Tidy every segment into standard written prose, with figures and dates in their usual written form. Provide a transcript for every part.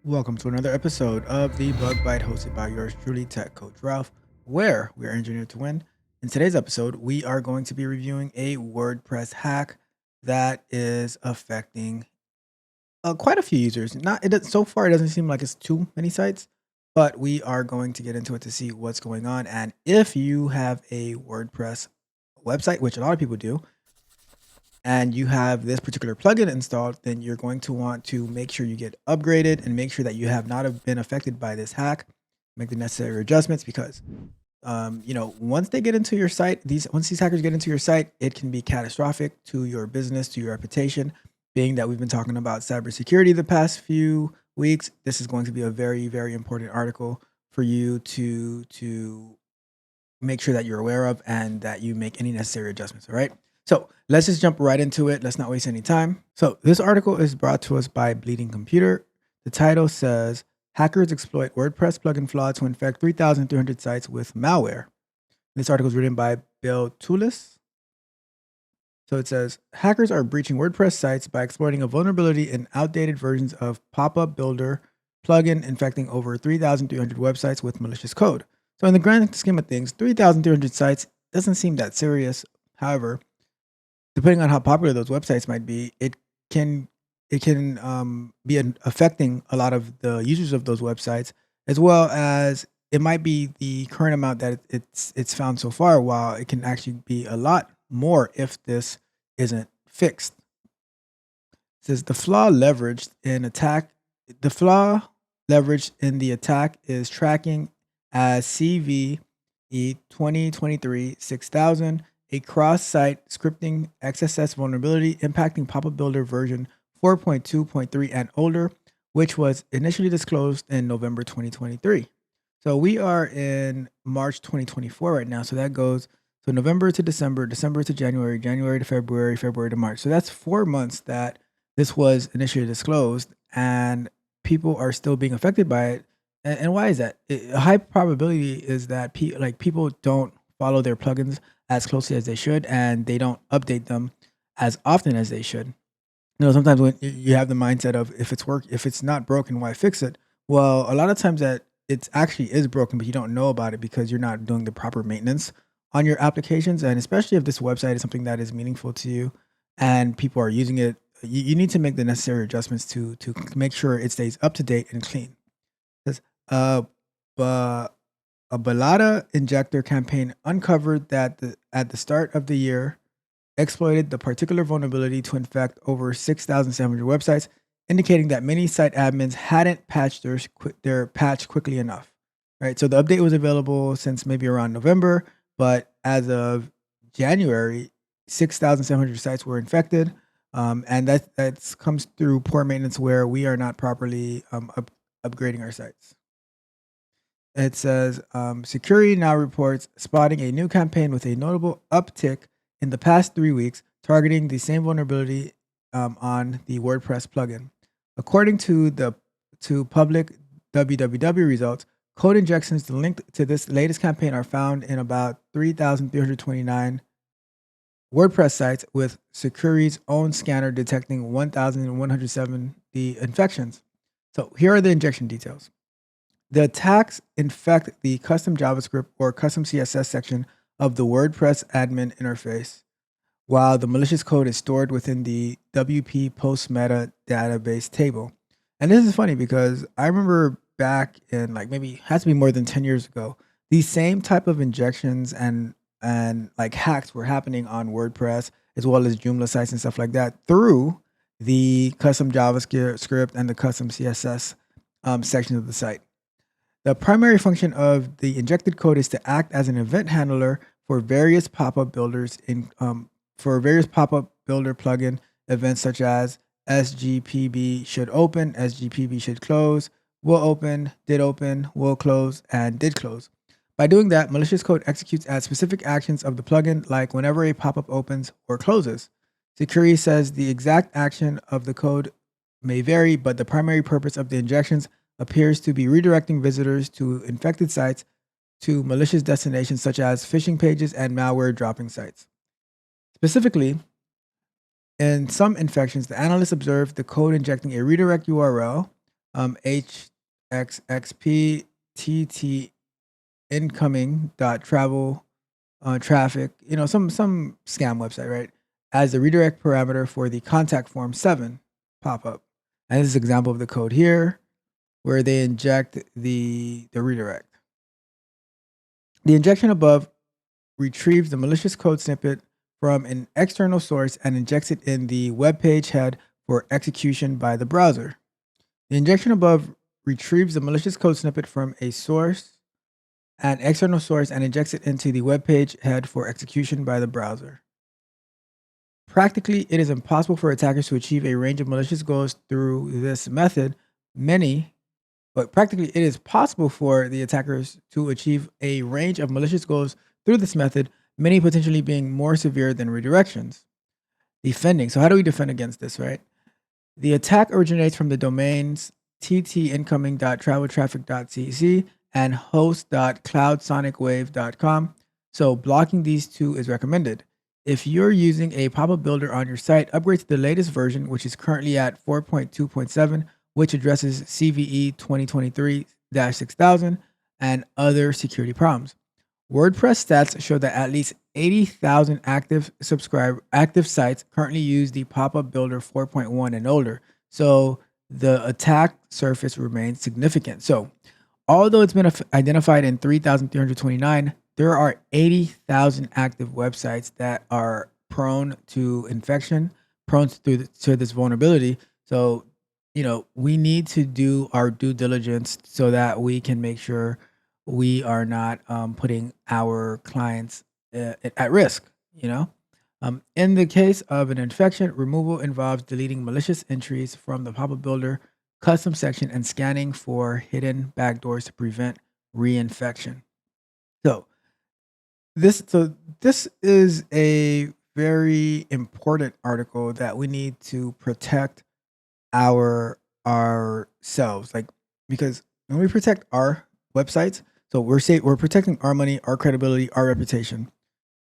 Welcome to another episode of the Bug Bite hosted by yours truly, Tech Coach Ralph, where we are engineered to win. In today's episode, we are going to be reviewing a WordPress hack that is affecting quite a few users. So far, it doesn't seem like it's too many sites, but we are going to get into it to see what's going on. And if you have a WordPress website, which a lot of people do, and you have this particular plugin installed, then you're going to want to make sure you get upgraded and make sure that you have not have been affected by this hack. Make the necessary adjustments because, once they get into your site, once these hackers get into your site, it can be catastrophic to your business, to your reputation. Being that we've been talking about cybersecurity the past few weeks, this is going to be a very, very important article for you to make sure that you're aware of and that you make any necessary adjustments. All right. So let's just jump right into it. Let's not waste any time. So this article is brought to us by Bleeding Computer. The title says, Hackers exploit WordPress plugin flaw to infect 3,300 sites with malware. This article is written by Bill Toulis. So it says, hackers are breaching WordPress sites by exploiting a vulnerability in outdated versions of Pop-Up Builder plugin, infecting over 3,300 websites with malicious code. So in the grand scheme of things, 3,300 sites doesn't seem that serious. However, depending on how popular those websites might be, it can be affecting a lot of the users of those websites, as well as it might be the current amount that it's found so far, while it can actually be a lot more if this isn't fixed. It says the flaw leveraged in the attack is tracking as CVE 2023-6000, a cross-site scripting XSS vulnerability impacting Pop-Up Builder version 4.2.3 and older, which was initially disclosed in November 2023. So we are in March 2024 right now. So that goes so November to December, December to January, January to February, February to March. So that's 4 months that this was initially disclosed, and people are still being affected by it. And why is that? A high probability is that people don't follow their plugins as closely as they should, and they don't update them as often as they should. Sometimes when you have the mindset of if it's not broken, why fix it? Well, a lot of times that it actually is broken, but you don't know about it because you're not doing the proper maintenance on your applications. And especially if this website is something that is meaningful to you and people are using it, you need to make the necessary adjustments to make sure it stays up to date and clean. It says, a Balada injector campaign uncovered that at the start of the year exploited the particular vulnerability to infect over 6,700 websites, indicating that many site admins hadn't patched their patch quickly enough. Right, so the update was available since maybe around November, but as of January, 6,700 sites were infected, and that comes through poor maintenance where we are not properly upgrading our sites. It says security now reports spotting a new campaign with a notable uptick in the past 3 weeks, targeting the same vulnerability on the WordPress plugin. According to public www results, code injections linked to this latest campaign are found in about 3,329 WordPress sites, with Security's own scanner detecting 1,170 infections. So here are the injection details. The attacks infect the custom JavaScript or custom CSS section of the WordPress admin interface, while the malicious code is stored within the WP post meta database table. And this is funny because I remember back in maybe has to be more than 10 years ago, these same type of injections and hacks were happening on WordPress as well as Joomla sites and stuff like that through the custom JavaScript and the custom CSS section of the site. The primary function of the injected code is to act as an event handler for various pop-up builders for various pop-up builder plugin events such as SGPB should open, SGPB should close, will open, will close, and did close. By doing that, malicious code executes at specific actions of the plugin, like whenever a pop-up opens or closes. Security says the exact action of the code may vary, but the primary purpose of the injections appears to be redirecting visitors to infected sites to malicious destinations such as phishing pages and malware dropping sites. Specifically, in some infections, the analysts observed the code injecting a redirect URL HXXP TT incoming dot travel traffic, some scam website, right? As the redirect parameter for the contact form 7 pop up. And this is an example of the code here where they inject the redirect. The injection above retrieves the malicious code snippet from an external source and injects it in the web page head for execution by the browser. The injection above retrieves the malicious code snippet from an external source and injects it into the web page head for execution by the browser. Practically, it is impossible for attackers to achieve a range of malicious goals through this method. But practically, it is possible for the attackers to achieve a range of malicious goals through this method, many potentially being more severe than redirections. Defending. So how do we defend against this, right? The attack originates from the domains ttincoming.traveltraffic.cc and host.cloudsonicwave.com. So blocking these two is recommended. If you're using a pop-up builder on your site, upgrade to the latest version, which is currently at 4.2.7, which addresses CVE 2023-6000 and other security problems. WordPress stats show that at least 80,000 active sites currently use the pop-up builder 4.1 and older. So the attack surface remains significant. So although it's been identified in 3,329, there are 80,000 active websites that are prone to infection, prone to this vulnerability. So, we need to do our due diligence so that we can make sure we are not putting our clients at risk. In the case of an infection, removal involves deleting malicious entries from the pop-up builder custom section and scanning for hidden backdoors to prevent reinfection. So this is a very important article that we need to protect ourselves, because when we protect our websites, so we're protecting our money, our credibility, our reputation.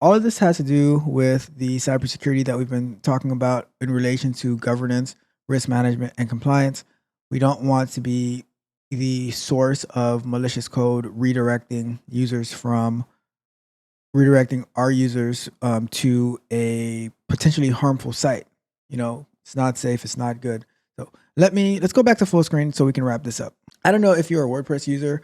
All of this has to do with the cybersecurity that we've been talking about in relation to governance, risk management, and compliance. We don't want to be the source of malicious code redirecting our users to a potentially harmful site. It's not safe. It's not good. So let's go back to full screen so we can wrap this up. I don't know if you're a WordPress user,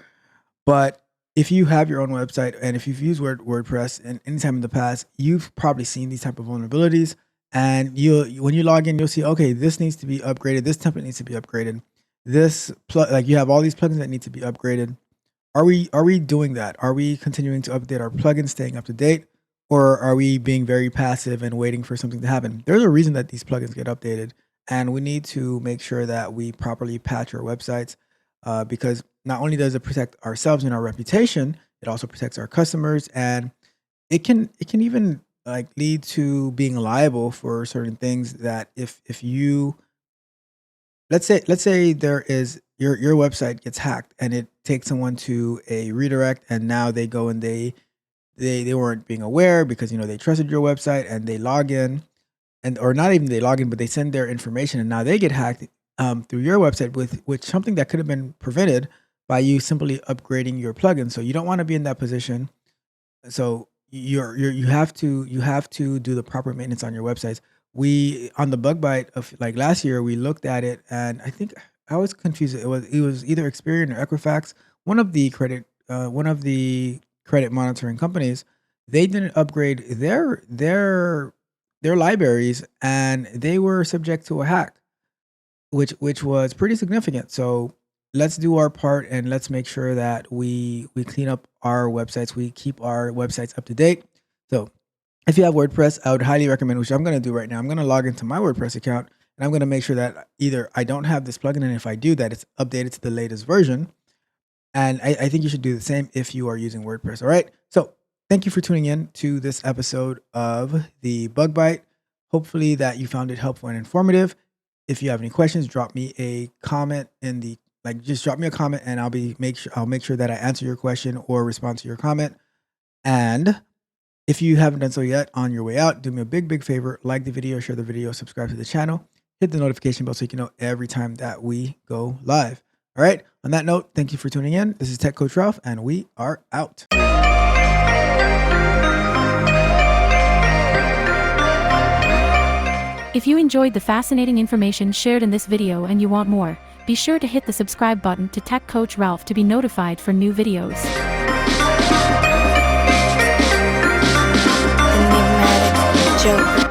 but if you have your own website and if you've used WordPress and anytime in the past, you've probably seen these type of vulnerabilities. And when you log in, you'll see, okay, this needs to be upgraded. This template needs to be upgraded. You have all these plugins that need to be upgraded. Are we doing that? Are we continuing to update our plugins, staying up to date, or are we being very passive and waiting for something to happen? There's a reason that these plugins get updated, and we need to make sure that we properly patch our websites because not only does it protect ourselves and our reputation, it also protects our customers, and it can even lead to being liable for certain things that if you let's say there is your website gets hacked and it takes someone to a redirect and now they go and they weren't being aware because they trusted your website and they log in or not even they log in but they send their information and now they get hacked through your website with something that could have been prevented by you simply upgrading your plugin. So you don't want to be in that position. So you have to do the proper maintenance on your websites. We on the bug bite of last year, we looked at it and I think I was confused. It was either Experian or Equifax, one of the credit monitoring companies. They didn't upgrade their libraries and they were subject to a hack, which was pretty significant. So let's do our part and let's make sure that we clean up our websites. We keep our websites up to date. So if you have WordPress, I would highly recommend, which I'm going to do right now. I'm going to log into my WordPress account and I'm going to make sure that either I don't have this plugin, and if I do, that it's updated to the latest version. And I think you should do the same if you are using WordPress. All right. So thank you for tuning in to this episode of the Bug Bite. Hopefully that you found it helpful and informative. If you have any questions, drop me a comment just drop me a comment and I'll make sure that I answer your question or respond to your comment. And if you haven't done so yet, on your way out, do me a big favor, like the video, share the video, subscribe to the channel. hit the notification bell so you can know every time that we go live. All right. On that note, thank you for tuning in. This is Tech Coach Ralph, and we are out. If you enjoyed the fascinating information shared in this video and you want more, be sure to hit the subscribe button to Tech Coach Ralph to be notified for new videos. Enigmatic Joker.